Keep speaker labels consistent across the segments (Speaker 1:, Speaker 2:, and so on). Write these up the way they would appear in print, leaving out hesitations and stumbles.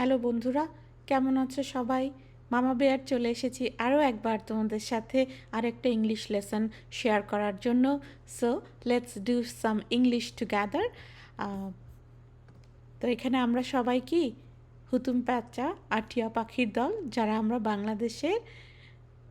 Speaker 1: Hello বন্ধুরা, কেমন আছো সবাই? মামা বেয়ার চলে এসেছি আরও একবার তোমাদের সাথে আরেকটা ইংলিশ লেসন শেয়ার করার জন্য। So let's do some English together. তো এখানে আমরা সবাই কি হুতুম প্যাঁচা আর টিয়া পাখির দল, যারা আমরা বাংলাদেশের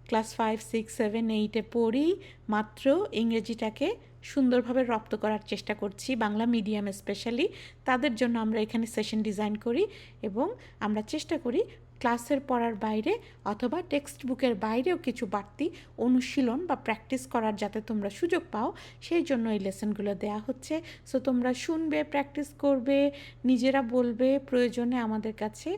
Speaker 1: ক্লাস 5, 6, 7, 8-এ পড়ি, মাত্র ইংরেজিটাকে সুন্দরভাবে রপ্ত করার চেষ্টা করছি, বাংলা মিডিয়াম স্পেশালি। তাদের জন্য আমরা এখানে সেশন ডিজাইন করি এবং আমরা চেষ্টা করি ক্লাসের পড়ার বাইরে অথবা টেক্সট বুকের বাইরেও কিছু বাড়তি অনুশীলন বা প্র্যাকটিস করার যাতে তোমরা সুযোগ পাও, সেই জন্য এই লেসনগুলো দেয়া হচ্ছে। সো তোমরা শুনবে, প্র্যাকটিস করবে, নিজেরা বলবে, প্রয়োজনে আমাদের কাছে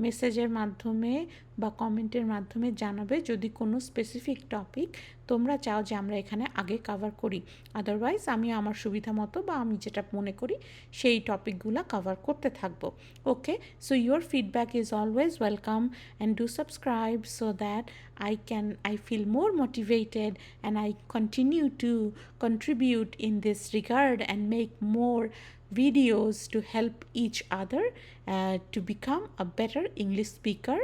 Speaker 1: মেসেজের মাধ্যমে বা কমেন্টের মাধ্যমে জানাবে যদি কোনো স্পেসিফিক টপিক তোমরা চাও যে আমরা এখানে আগে কভার করি। আদারওয়াইজ আমি আমার সুবিধা মতো বা আমি যেটা মনে করি সেই টপিকগুলো কভার করতে থাকবো। Okay, so your feedback is always welcome and do subscribe so that I feel more motivated and I continue to contribute in this regard and make more videos to help each other to become a better English speaker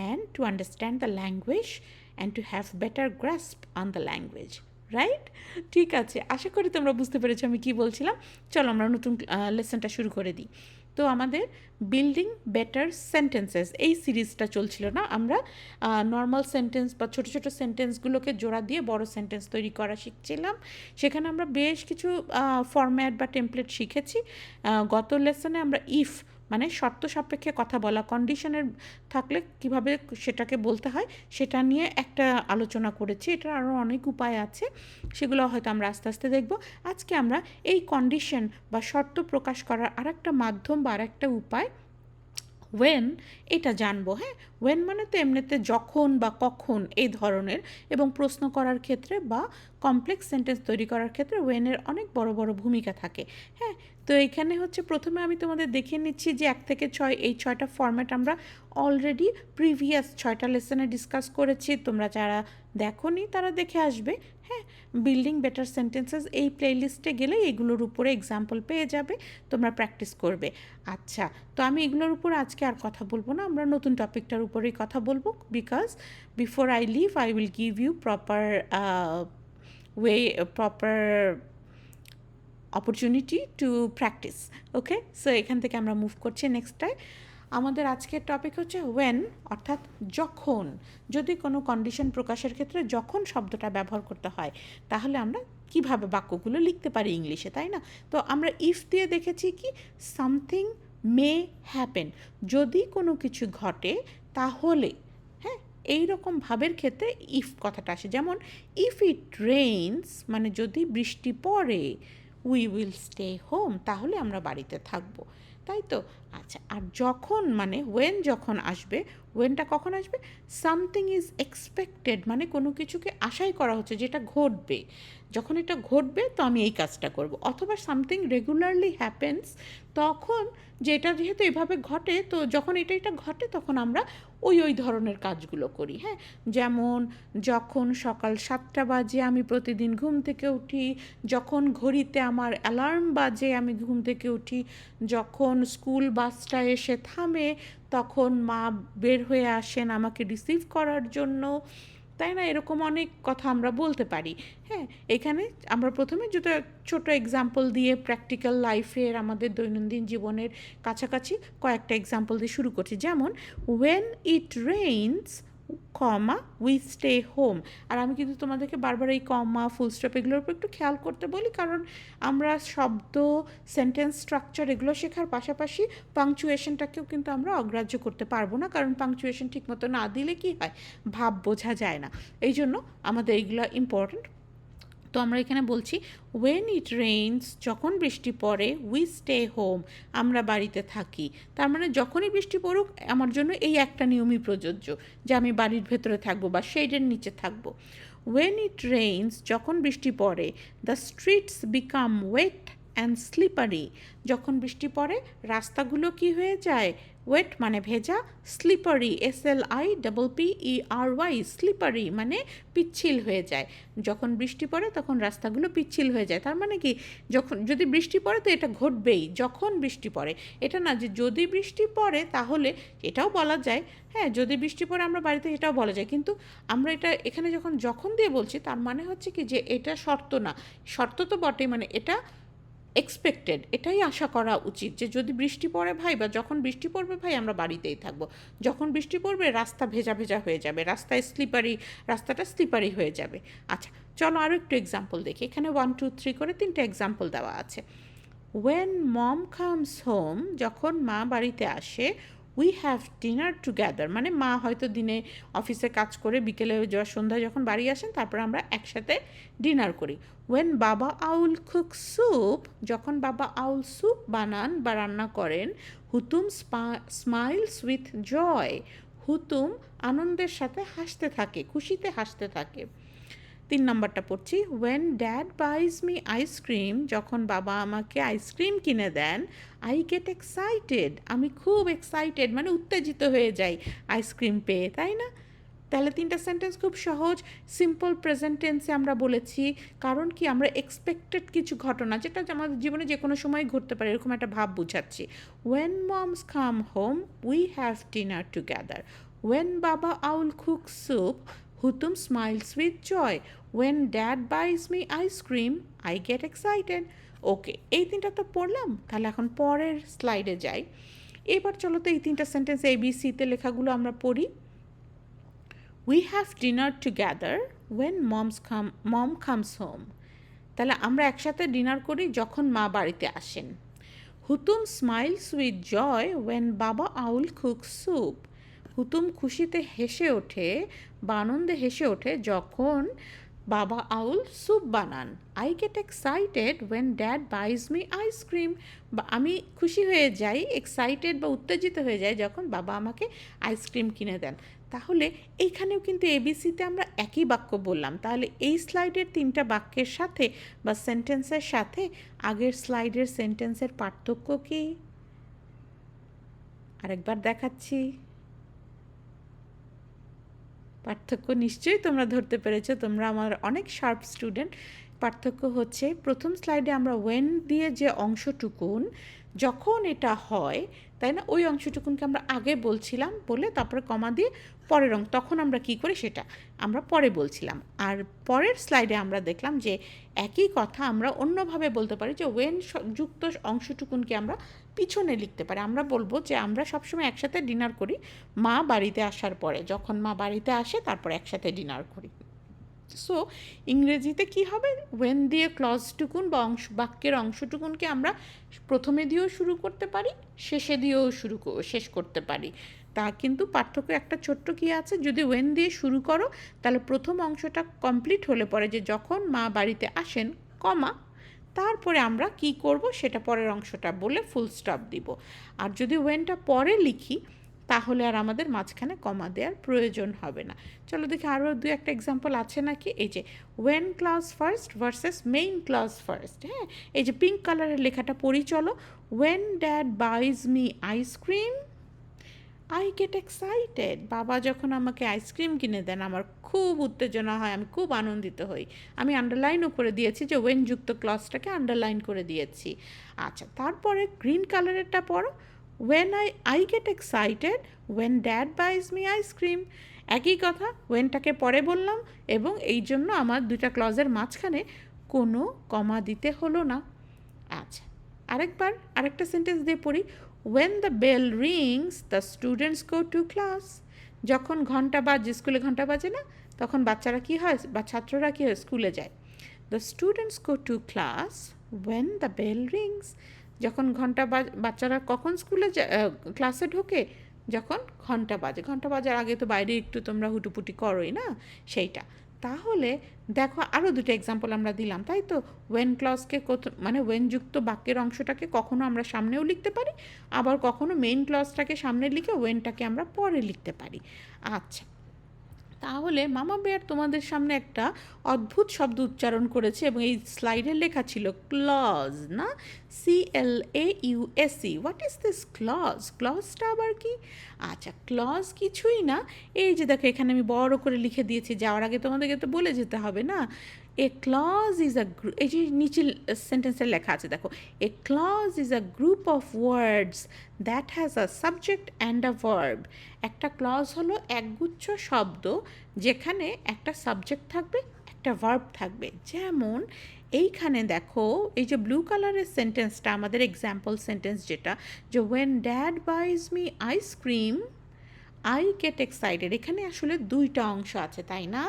Speaker 1: and to understand the language and to have better grasp on the language. Right? ঠিক আছে, আশা করি তোমরা বুঝতে পেরেছো আমি কি বলছিলাম। চলো আমরা নতুন লেসনটা শুরু করে দিই। তো আমাদের বিল্ডিং বেটার সেন্টেন্সেস এই সিরিজটা চলছিল না, আমরা নর্মাল সেন্টেন্স বা ছোটো ছোটো সেন্টেন্সগুলোকে জোড়া দিয়ে বড় সেন্টেন্স তৈরি করা শিখছিলাম। সেখানে আমরা বেশ কিছু ফরম্যাট বা টেমপ্লেট শিখেছি। গত লেসনে আমরা ইফ মানে শর্ত সাপেক্ষে কথা বলা, কন্ডিশনের থাকলে কিভাবে সেটাকে বলতে হয় সেটা নিয়ে একটা আলোচনা করেছি। এটার আরও অনেক উপায় আছে, সেগুলো হয়তো আমরা আস্তে আস্তে দেখব। আজকে আমরা এই কন্ডিশন বা শর্ত প্রকাশ করার আরেকটা মাধ্যম বা আরেকটা উপায় ওয়েন, এটা জানবো। হ্যাঁ, ওয়েন মানে তো এমনিতে যখন বা কখন এই ধরনের, এবং প্রশ্ন করার ক্ষেত্রে বা কমপ্লেক্স সেন্টেন্স তৈরি করার ক্ষেত্রে ওয়েনের অনেক বড় বড় ভূমিকা থাকে। হ্যাঁ, তো এখানে হচ্ছে প্রথমে আমি তোমাদের দেখিয়ে নিচ্ছি যে 1 থেকে 6 এই 6টা ফরম্যাট আমরা অলরেডি প্রিভিয়াস 6টা লেসনে ডিসকাস করেছি। তোমরা যারা দেখোনি তারা দেখে আসবে। হ্যাঁ, বিল্ডিং বেটার সেন্টেন্সেস এই প্লেলিস্টে গেলে এগুলোর উপরে এক্সাম্পল পেয়ে যাবে, তোমরা প্র্যাকটিস করবে। আচ্ছা, তো আমি এগুলোর উপর আজকে আর কথা বলবো না, আমরা নতুন টপিকটার উপরেই কথা বলবো। Because before I leave I will give you proper proper opportunity to practice. Okay, so এখান থেকে আমরা মুভ করছি নেক্সটটায়। আমাদের আজকের টপিক হচ্ছে ওয়েন, অর্থাৎ যখন। যদি কোনো কন্ডিশন প্রকাশের ক্ষেত্রে যখন শব্দটা ব্যবহার করতে হয়, তাহলে আমরা কিভাবে বাক্যগুলো লিখতে পারি ইংলিশে, তাই না? তো আমরা ইফ দিয়ে দেখেছি কি সামথিং মে হ্যাপেন, যদি কোনো কিছু ঘটে তাহলে। হ্যাঁ, এই রকম ভাবের ক্ষেত্রে ইফ কথাটা আসে। যেমন ইফ ইট রেইনস মানে যদি বৃষ্টি পড়ে, উই উইল স্টে হোম তাহলে আমরা বাড়িতে থাকবো, তাই তো? আচ্ছা, আর যখন মানে ওয়েন যখন আসবে, ওয়েনটা কখন আসবে? সামথিং ইজ এক্সপেক্টেড মানে কোনো কিছুকে আশাই করা হচ্ছে যেটা ঘটবে, যখন এটা ঘটবে তো আমি এই কাজটা করব। অথবা সামথিং রেগুলারলি হ্যাপেন্স, তখন যেটা যেহেতু এভাবে ঘটে, তো যখন এটা ঘটে তখন আমরা ওই ধরনের কাজগুলো করি। হ্যাঁ, যেমন যখন সকাল 7টা বাজে আমি প্রতিদিন ঘুম থেকে উঠি, যখন ঘড়িতে আমার অ্যালার্ম বাজে আমি ঘুম থেকে উঠি, যখন স্কুল বাসটা এসে থামে তখন মা বের হয়ে আসেন আমাকে রিসিভ করার জন্য, তাই না? এরকম অনেক কথা আমরা বলতে পারি। হ্যাঁ, এখানে আমরা প্রথমে যেটা ছোট এক্সাম্পল দিয়ে প্র্যাকটিক্যাল লাইফের আমাদের দৈনন্দিন জীবনের কাছাকাছি কয়েকটা এক্সাম্পল দিয়ে শুরু করছি। যেমন when it rains comma we stay home. আর আমি কিন্তু তোমাদেরকে বারবার এই কমা ফুল স্টপ এগুলোর উপর একটু খেয়াল করতে বলি, কারণ আমরা শব্দ, সেন্টেন্স স্ট্রাকচার এগুলো শেখার পাশাপাশি পাংচুয়েশনটাকেও কিন্তু আমরা অগ্রাহ্য করতে পারবো না, কারণ পাংচুয়েশন ঠিকমতো না দিলে কি হয়, ভাব বোঝা যায় না। এই জন্য আমাদের এইগুলো ইম্পর্ট্যান্ট। তো আমরা এখানে বলছি ওয়েন ইট রেইনস যখন বৃষ্টি পড়ে, উই স্টে হোম আমরা বাড়িতে থাকি। তার মানে যখনই বৃষ্টি পড়ুক আমার জন্য এই একটা নিয়মই প্রযোজ্য যে আমি বাড়ির ভেতরে থাকবো বা শেডের নিচে থাকবো। ওয়েন ইট রেইনস যখন বৃষ্টি পড়ে, the streets become wet and slippery. যখন বৃষ্টি পড়ে রাস্তাগুলো কি হয়ে যায়? ওয়েট মানে ভেজা, স্লিপারি SLIPPERY, স্লিপারি মানে পিচ্ছিল হয়ে যায়। যখন বৃষ্টি পড়ে তখন রাস্তাগুলো পিচ্ছিল হয়ে যায়। তার মানে কি, যখন যদি বৃষ্টি পড়ে তো এটা ঘটবেই যখন বৃষ্টি পড়ে। এটা না যে যদি বৃষ্টি পড়ে তাহলে, এটাও বলা যায়, হ্যাঁ যদি বৃষ্টি পড়ে আমরা বাড়িতে, এটাও বলা যায়, কিন্তু আমরা এটা এখানে যখন দিয়ে বলছি তার মানে হচ্ছে কি যে এটা শর্ত না, শর্ত তো বটেই, মানে এটা এক্সপেক্টেড, এটাই আশা করা উচিত যে যদি বৃষ্টি পড়ে ভাই, বা যখন বৃষ্টি পড়বে ভাই আমরা বাড়িতেই থাকবো। যখন বৃষ্টি পড়বে রাস্তা ভেজা ভেজা হয়ে যাবে, রাস্তাটা স্লিপারি হয়ে যাবে। আচ্ছা চলো আরও একটু এক্সাম্পল দেখি। এখানে 1 2 3 করে 3টে এক্সাম্পল দেওয়া আছে। When mom comes home, যখন মা বাড়িতে আসে, we have dinner together, মানে মা হয়তো দিনে অফিসে কাজ করে বিকেলে সন্ধ্যায় যখন বাড়ি আসেন তারপর আমরা একসাথে ডিনার করি। When বাবা আউল কুক স্যুপ, যখন বাবা আউল স্যুপ বানান বা রান্না করেন, হুতুম স্মাইলস উইথ জয়, হুতুম আনন্দের সাথে হাসতে থাকে, খুশিতে হাসতে থাকে। 3 নম্বরটা পড়ছি, when dad buys me ice cream, যখন বাবা আমাকে আইসক্রিম কিনে দেন, আই গেট এক্সাইটেড, আমি খুব এক্সাইটেড মানে উত্তেজিত হয়ে যাই আইসক্রিম পেয়ে, তাই না? তাহলে 3টা সেন্টেন্স খুব সহজ, সিম্পল প্রেজেন্ট টেন্সে আমরা বলেছি, কারণ কি আমরা এক্সপেক্টেড কিছু ঘটনা, যেটা আমাদের জীবনে যে কোনো সময় ঘটতে পারে, এরকম একটা ভাব বুঝাচ্ছি। When moms come home we have dinner together, when Baba owl cook soup, Hutum smiles with joy, when dad buys me ice cream I get excited. Okay, এই 3টা তো পড়লাম, তাহলে এখন পরের স্লাইডে যাই। এবার চলো তো এই 3টা সেন্টেন্স ABCতে লেখাগুলো আমরা পড়ি। We have dinner together when mom comes home. তাহলে আমরা একসাথে ডিনার করি যখন মা বাড়িতে আসেন। হুতুম স্মাইলস উইথ জয় when বাবা আউল কুক স্যুপ, হুতুম খুশিতে হেসে ওঠে বা আনন্দে হেসে ওঠে যখন বাবা আউল স্যুপ বানান। I get excited when dad buys me ice cream, বা আমি খুশি হয়ে যাই, এক্সাইটেড বা উত্তেজিত হয়ে যাই যখন বাবা আমাকে আইসক্রিম কিনে দেন। তাহলে এইখানেও কিন্তু ABCতে আমরা একই বাক্য বললাম। তাহলে এই স্লাইডের 3টা বাক্যের সাথে বা সেন্টেন্সের সাথে আগের স্লাইডের সেন্টেন্সের পার্থক্য কী? আরেকবার দেখাচ্ছি। পার্থক্য নিশ্চয়ই তোমরা ধরতে পেরেছো, তোমরা আমার অনেক শার্প স্টুডেন্ট। পার্থক্য হচ্ছে, প্রথম স্লাইডে আমরা ওয়েন দিয়ে যে অংশটুকুন যখন এটা হয়, তাই না, ওই অংশটুকুনকে আমরা আগে বলছিলাম, বলে তারপরে কমা দিয়ে পরের তখন আমরা কি করি সেটা আমরা পরে বলছিলাম। আর পরের স্লাইডে আমরা দেখলাম যে একই কথা আমরা অন্যভাবে বলতে পারি, যে ওয়েন যুক্ত অংশটুকুনকে আমরা পিছনে লিখতে পারি। আমরা বলবো যে আমরা সবসময় একসাথে ডিনার করি মা বাড়িতে আসার পরে, যখন মা বাড়িতে আসে তারপর একসাথে ডিনার করি। সো ইংরেজিতে কি হবে, ওয়েন দিয়ে ক্লজটুকুন বা বাক্যের অংশটুকুনকে আমরা প্রথমে দিয়েও শুরু করতে পারি, শেষে দিয়েও শেষ করতে পারি। তা কিন্তু পার্থক্য একটা ছোট্ট কি আছে, যদি ওয়েন দিয়ে শুরু করো তাহলে প্রথম অংশটা কমপ্লিট হলে পরে যে যখন মা বাড়িতে আসেন, কমা, তারপরে আমরা কি করব সেটা পরের অংশটা বলে ফুল স্টপ দিব। আর যদি ওয়েনটা পরে লিখি তাহলে আর আমাদের মাঝখানে কমা দেওয়ার প্রয়োজন হবে না। চলো দেখি আরও 2-1টা এক্সাম্পল আছে নাকি। এই যে when clause first versus main clause first. হ্যাঁ, এই যে পিঙ্ক কালারের লেখাটা পড়ি চলো। When dad buys me ice cream I get excited, বাবা যখন আমাকে আইসক্রিম কিনে দেন আমার খুব উত্তেজনা হয়, আমি খুব আনন্দিত হই। আমি আন্ডারলাইনও করে দিয়েছি, যে ওয়েন যুক্ত ক্লজটাকে আন্ডারলাইন করে দিয়েছি। আচ্ছা, তারপরে গ্রিন কালারেরটা পড়ো। When I get excited when dad buys me ice cream. একই কথা, ওয়েনটাকে পরে বললাম এবং এই জন্য আমার 2টা ক্লজের মাঝখানে কোনো কমা দিতে হলো না। আচ্ছা, আরেকটা সেন্টেন্স দিয়ে পড়ি। When the bell rings, the students go to class. যখন ঘন্টা বাজে, স্কুলে ঘন্টা বাজে না, তখন বাচ্চারা কি হয় বা ছাত্ররা কি হয়, স্কুলে যায়। The students go to class when the bell rings. যখন বাচ্চারা কখন ক্লাসে ঢোকে, যখন ঘন্টা বাজে। ঘন্টা বাজার আগে তো বাইরে একটু তোমরা হুটুপুটি করোই না, সেইটা। তাহলে দেখো আরও 2টা এক্সাম্পল আমরা দিলাম, তাই তো। ওয়েন ক্লজকে মানে ওয়েন যুক্ত বাক্যের অংশটাকে কখনো আমরা সামনেও লিখতে পারি, আবার কখনো মেইন ক্লজটাকে সামনে লিখে ওয়েনটাকে আমরা পরে লিখতে পারি। আচ্ছা, তাহলে মামা বেয়ার তোমাদের সামনে একটা অদ্ভুত শব্দ উচ্চারণ করেছে এবং এই স্লাইডে লেখা ছিল ক্লজ, না? CLAUSE। What is this clause? ক্লজটা আবার কি? আচ্ছা, ক্লজ কিছুই না, এই যে দেখো এখানে আমি বড় করে লিখে দিয়েছি, যাওয়ার আগে তোমাদেরকে তো বলে যেতে হবে না। এ ক্লজ ইজ এই যে নিচে সেন্টেন্সে লেখা আছে দেখো, a clause is a group of words that has a subject and a verb. একটা ক্লজ হলো একগুচ্ছ শব্দ যেখানে একটা সাবজেক্ট থাকবে, একটা ভার্ব থাকবে। যেমন এইখানে দেখো, এই যে ব্লু কালারের সেন্টেন্সটা আমাদের এক্সাম্পল সেন্টেন্স, যেটা যে when dad buys me ice cream I get excited. এখানে আসলে দুইটা অংশ আছে, তাই না?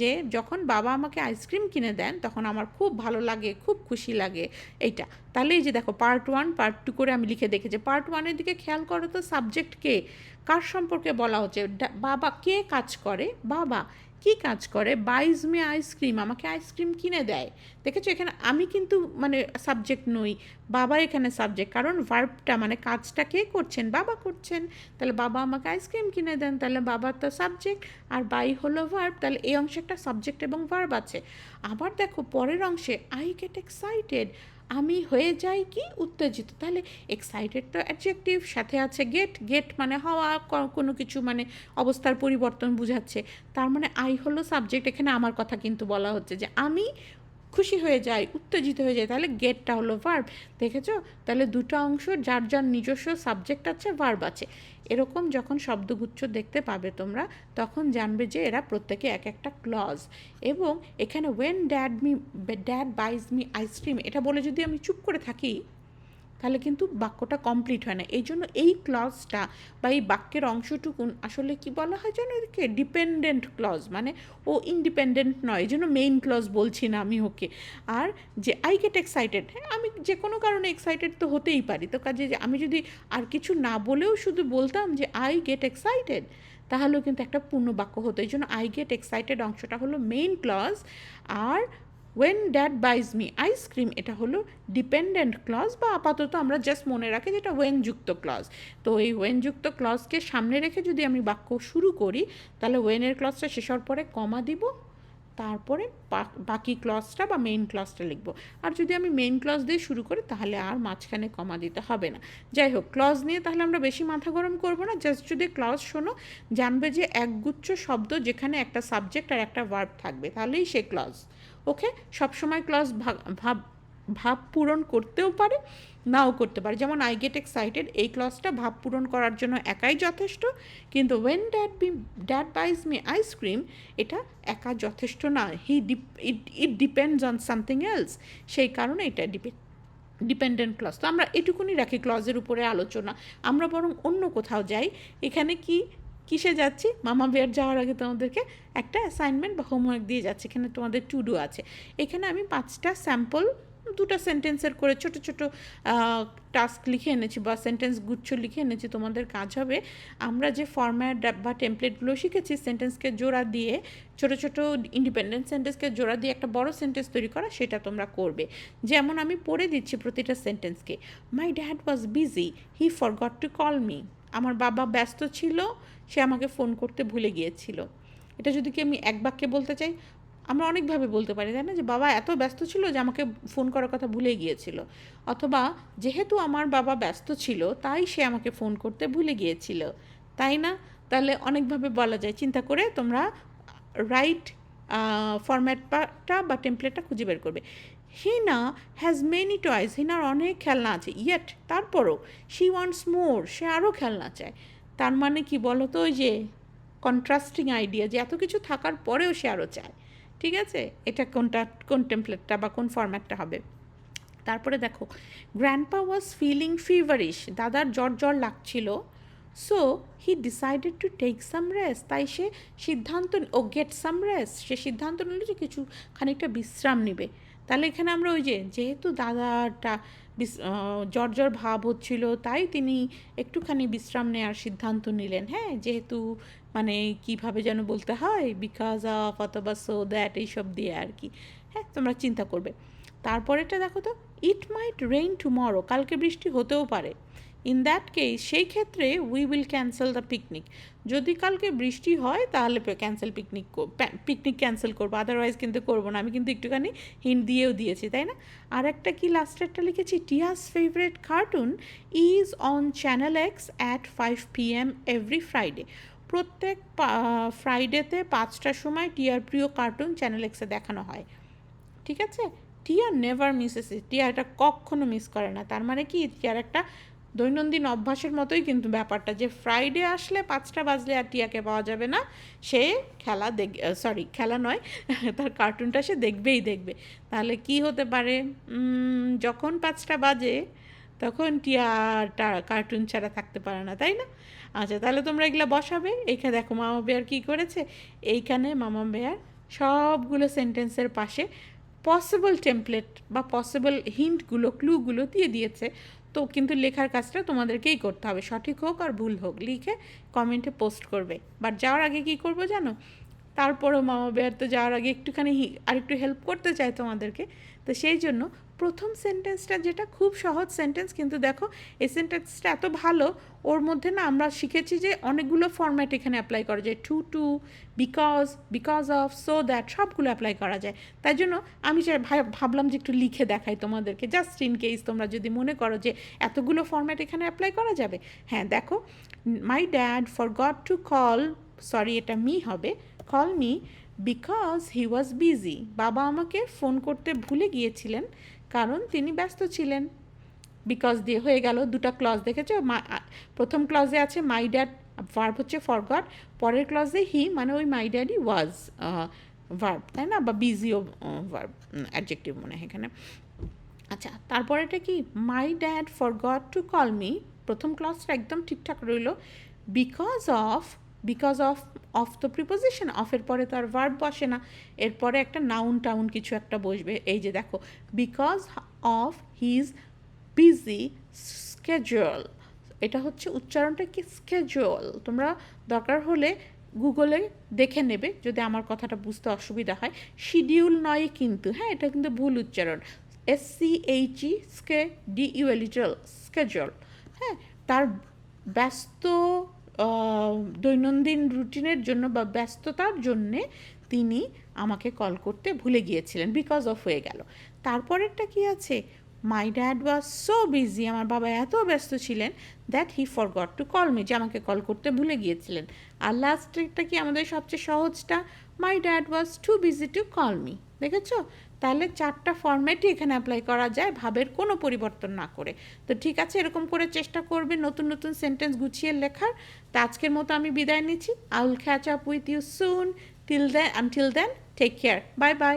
Speaker 1: যে যখন বাবা আমাকে আইসক্রিম কিনে দেন তখন আমার খুব ভালো লাগে, খুব খুশি লাগে, এইটা। তাহলে এই যে দেখো পার্ট 1 পার্ট 2 করে আমি লিখে দেখেছি। পার্ট 1-এর দিকে খেয়াল করো তো, সাবজেক্ট কে, কার সম্পর্কে বলা হচ্ছে? বাবা। কে কাজ করে? বাবা। কি কাজ করে? বাইজ মি আইসক্রিম, আমাকে আইসক্রিম কিনে দেয়। দেখেছো এখানে আমি কিন্তু মানে সাবজেক্ট নই, বাবা এখানে সাবজেক্ট, কারণ ভার্বটা মানে কাজটা কে করছেন? বাবা করছেন। তাহলে বাবা আমাকে আইসক্রিম কিনে দেন, তাহলে বাবা তো সাবজেক্ট আর বাই হলো ভার্ব, তাহলে এই অংশে একটা সাবজেক্ট এবং ভার্ব আছে। আবার দেখো পরের অংশে আই গেট এক্সাইটেড, আমি হয়ে যাই কি? উত্তেজিত। তাহলে এক্সাইটেড তো অ্যাডজেক্টিভ, সাথে আছে গেট, গেট মানে হওয়া, কোনো কিছু মানে অবস্থার পরিবর্তন বোঝাচ্ছে। তার মানে আই হলো সাবজেক্ট, এখানে আমার কথা কিন্তু বলা হচ্ছে যে আমি খুশি হয়ে যায়, উত্তেজিত হয়ে যায়, তাহলে গেটটা হলো ভার্ব। দেখেছো? তাহলে দুটো অংশ যার যার নিজস্ব সাবজেক্ট আছে, ভার্ব আছে। এরকম যখন শব্দগুচ্ছ দেখতে পাবে তোমরা, তখন জানবে যে এরা প্রত্যেকে এক একটা ক্লজ। এবং এখানে when dad buys me ice cream, এটা বলে যদি আমি চুপ করে থাকি তাহলে কিন্তু বাক্যটা কমপ্লিট হয় না। এই জন্য এই ক্লজটা বা এই বাক্যের অংশটুকুন আসলে কি বলা হয় যেন, এদেরকে ডিপেন্ডেন্ট ক্লজ, মানে ও ইন্ডিপেন্ডেন্ট নয়, এই জন্য মেইন ক্লজ বলছি না আমি ওকে। আর যে আই গেট এক্সাইটেড, হ্যাঁ আমি যে কোনো কারণে এক্সাইটেড তো হতেই পারি, তো কাজে আমি যদি আর কিছু না বলেও শুধু বলতাম যে আই গেট এক্সাইটেড, তাহলেও কিন্তু একটা পূর্ণ বাক্য হতো। এই জন্য আই গেট এক্সাইটেড অংশটা হলো মেইন ক্লজ, আর when dad buys me ice cream এটা হলো ডিপেন্ডেন্ট ক্লজ, বা আপাতত আমরা জাস্ট মনে রাখি যেটা ওয়েন যুক্ত ক্লজ। তো এই ওয়েন যুক্ত ক্লজকে সামনে রেখে যদি আমি বাক্য শুরু করি, তাহলে ওয়েনের ক্লজটা শেষ হওয়ার পরে কমা দিব, তারপরে বাকি ক্লজটা বা মেইন ক্লজটা লিখব। আর যদি আমি মেইন ক্লজ দিয়ে শুরু করি তাহলে আর মাঝখানে কমা দিতে হবে না। যাই হোক, ক্লজ নিয়ে তাহলে আমরা বেশি মাথা গরম করব না, জাস্ট যদি ক্লজ শোনো জানবে যে একগুচ্ছ শব্দ যেখানে একটা সাবজেক্ট আর একটা ভার্ব থাকবে, তাহলেই সে ক্লজ। ওকে? সবসময় ক্লজ ভাব পূরণ করতেও পারে, নাও করতে পারে। যেমন আই গেট এক্সাইটেড, এই ক্লজটা ভাব পূরণ করার জন্য একাই যথেষ্ট, কিন্তু when dad buys me ice cream এটা একা যথেষ্ট না। It depends on something else, সেই কারণে এটা ডিপেন্ডেন্ট ক্লজ। তো আমরা এটুকুনি রাখি ক্লজের উপরে আলোচনা, আমরা বরং অন্য কোথাও যাই। এখানে কিসে যাচ্ছি? মামা বেয়ার যাওয়ার আগে তোমাদেরকে একটা অ্যাসাইনমেন্ট বা হোমওয়ার্ক দিয়ে যাচ্ছে। এখানে তোমাদের টু ডু আছে। এখানে আমি 5টা স্যাম্পল 2টা সেন্টেন্সের করে ছোট ছোট টাস্ক লিখে এনেছি বা সেন্টেন্স গুচ্ছ লিখে এনেছি। তোমাদের কাজ হবে আমরা যে ফরম্যাট বা টেমপ্লেটগুলো শিখেছি সেন্টেন্সকে জোড়া দিয়ে, ছোট ছোট ইন্ডিপেন্ডেন্ট সেন্টেন্সকে জোড়া দিয়ে একটা বড় সেন্টেন্স তৈরি করা, সেটা তোমরা করবে। যেমন আমি পড়ে দিচ্ছি প্রতিটা সেন্টেন্সকে। My dad was busy, he forgot to call me. আমার বাবা ব্যস্ত ছিল, সে আমাকে ফোন করতে ভুলে গিয়েছিল। এটা যদি কি আমি এক বাক্যে বলতে চাই, আমরা অনেকভাবে বলতে পারি, তাই না? যে বাবা এত ব্যস্ত ছিল যে আমাকে ফোন করার কথা ভুলে গিয়েছিল, অথবা যেহেতু আমার বাবা ব্যস্ত ছিল তাই সে আমাকে ফোন করতে ভুলে গিয়েছিল, তাই না? তাহলে অনেকভাবে বলা যায়। চিন্তা করে তোমরা রাইট ফরম্যাটটা বা টেমপ্লেটটা খুঁজে বের করবে। হিনা হ্যাজ মেনি টয়েস, হিনার অনেক খেলনা আছে। ইয়েট, তারপরও শি ওয়ান্টস মোর, সে আরও খেলনা চায়। তার মানে কি বলো তো? ওই যে কন্ট্রাস্টিং আইডিয়া, যে এত কিছু থাকার পরেও সে আরও চায়। ঠিক আছে? এটা কোন টেমপ্লেটটা বা কোন ফরম্যাটটা হবে? তারপরে দেখো, গ্র্যান্ডপা ওয়াজ ফিলিং ফিভারিশ, দাদার জ্বর জ্বর লাগছিল। So he decided to take some rest, তাই সে গেট সাম রেস্ট, সে সিদ্ধান্ত নিল যে কিছু খানিকটা বিশ্রাম নেবে। তাহলে এখানে আমরা ওই যেহেতু দাদাটা জ্বর জ্বর ভাব হচ্ছিল তাই তিনি একটুখানি বিশ্রাম নেওয়ার সিদ্ধান্ত নিলেন। হ্যাঁ, যেহেতু মানে কীভাবে যেন বলতে হয়, বিকজ অফ অথবা সো দ্যাট, এইসব দিয়ে আর কি। হ্যাঁ, তোমরা চিন্তা করবে। তারপরেটা দেখো তো, ইট মাইট রেইন টুমরো, কালকে বৃষ্টি হতেও পারে। ইন দ্যাট কেস সেই ক্ষেত্রে we will cancel the picnic. যদি কালকে বৃষ্টি হয় তাহলে পিকনিক ক্যান্সেল করবো, আদারওয়াইজ কিন্তু করবো না। আমি কিন্তু একটুখানি হিন্ট দিয়েও দিয়েছি, তাই না? আর একটা কি লাস্টেরটা লিখেছি, টিয়াস favourite cartoon is on channel x at 5 PM every Friday. প্রত্যেক ফ্রাইডেতে 5টার সময় টিয়ার প্রিয় কার্টুন চ্যানেল এক্সে দেখানো হয়। ঠিক আছে, টিয়া নেভার মিসেস ইট, টিয়া এটা কখনো মিস করে না। তার মানে কি, টিয়ার একটা দৈনন্দিন অভ্যাসের মতোই কিন্তু ব্যাপারটা, যে ফ্রাইডে আসলে 5টা বাজলে আর টিয়াকে পাওয়া যাবে না, সে খেলা নয় তার কার্টুনটা সে দেখবেই দেখবে। তাহলে কি হতে পারে, যখন 5টা বাজে তখন টিয়াটা কার্টুন ছাড়া থাকতে পারে না, তাই না? আচ্ছা, তাহলে তোমরা এগুলো বসাবে। এইখানে দেখো মামা বেয়ার কী করেছে, এইখানে মামা বেয়ার সবগুলো সেন্টেন্সের পাশে পসিবল টেমপ্লেট বা পসিবল হিন্টগুলো, ক্লুগুলো দিয়ে দিয়েছে। তো কিন্তু লেখার কাজটা তোমাদেরকেই করতে হবে, সঠিক হোক আর ভুল হোক, লিখে কমেন্টে পোস্ট করবে। বাট যাওয়ার আগে কী করবো জানো, তারপরেও মামা বেয়ার তো যাওয়ার আগে একটুখানি আরেকটু হেল্প করতে চাই তোমাদেরকে। তো সেই জন্য প্রথম সেন্টেন্সটা, যেটা খুব সহজ সেন্টেন্স, কিন্তু দেখো এই সেন্টেন্সটা এত ভালো, ওর মধ্যে না আমরা শিখেছি যে অনেকগুলো ফরম্যাট এখানে অ্যাপ্লাই করা যায়, to, because of, so that, সবগুলো অ্যাপ্লাই করা যায়। তাই জন্য আমি ভাবলাম যে একটু লিখে দেখাই তোমাদেরকে, জাস্ট ইন কেস তোমরা যদি মনে করো যে এতগুলো ফরম্যাট এখানে অ্যাপ্লাই করা যাবে। হ্যাঁ, দেখো, my dad forgot to call, এটা মি হবে, call me because he was busy. বাবা আমাকে ফোন করতে ভুলে গিয়েছিলেন কারণ তিনি ব্যস্ত ছিলেন। বিকজ দিয়ে হয়ে গেল দুটো ক্লজ, দেখেছো? প্রথম ক্লজে আছে মাই ড্যাড, ভার্ব হচ্ছে ফরগট, পরের ক্লজে হি, মানে ওই মাই ড্যাডই ওয়াজ ভার্ব, তাই না? বা বিজিও ভার্ব, অ্যাডজেক্টিভ মনে হয় এখানে। আচ্ছা, তারপরেটা কি, my dad forgot to call me, প্রথম ক্লজটা একদম ঠিকঠাক রইল। বিকজ অফ তো প্রিপোজিশন, অফের পরে তো আর ভার্ব বসে না, এরপরে একটা নাউন কিছু একটা বসবে। এই যে দেখো, because of his busy schedule, এটা হচ্ছে উচ্চারণটা কি, স্কেজুয়াল। তোমরা দরকার হলে গুগলে দেখে নেবে যদি আমার কথাটা বুঝতে অসুবিধা হয়। শিডিউল নয় কিন্তু, হ্যাঁ, এটা কিন্তু ভুল উচ্চারণ, SCHE স্কেজুয়াল। হ্যাঁ, তার ব্যস্ত দৈনন্দিন রুটিনের জন্য বা ব্যস্ততার জন্যে তিনি আমাকে কল করতে ভুলে গিয়েছিলেন, বিকজ অফ হয়ে গেল। তারপরেরটা কি আছে, মাই ড্যাড ওয়াজ সো বিজি, আমার বাবা এত ব্যস্ত ছিলেন, that he forgot to call me, যে আমাকে কল করতে ভুলে গিয়েছিলেন। আর লাস্টটা কি আমাদের সবচেয়ে সহজটা, my dad was too busy to call me. দেখেছো? তাহলে 4টা ফরম্যাটই এখানে অ্যাপ্লাই করা যায়, ভাবের কোনো পরিবর্তন না করে। তো ঠিক আছে, এরকম করে চেষ্টা করবে নতুন নতুন সেন্টেন্স গুছিয়ে লেখার। তো আজকের মতো আমি বিদায় নিচ্ছি। I will catch up with you soon. Until then, take care. Bye bye.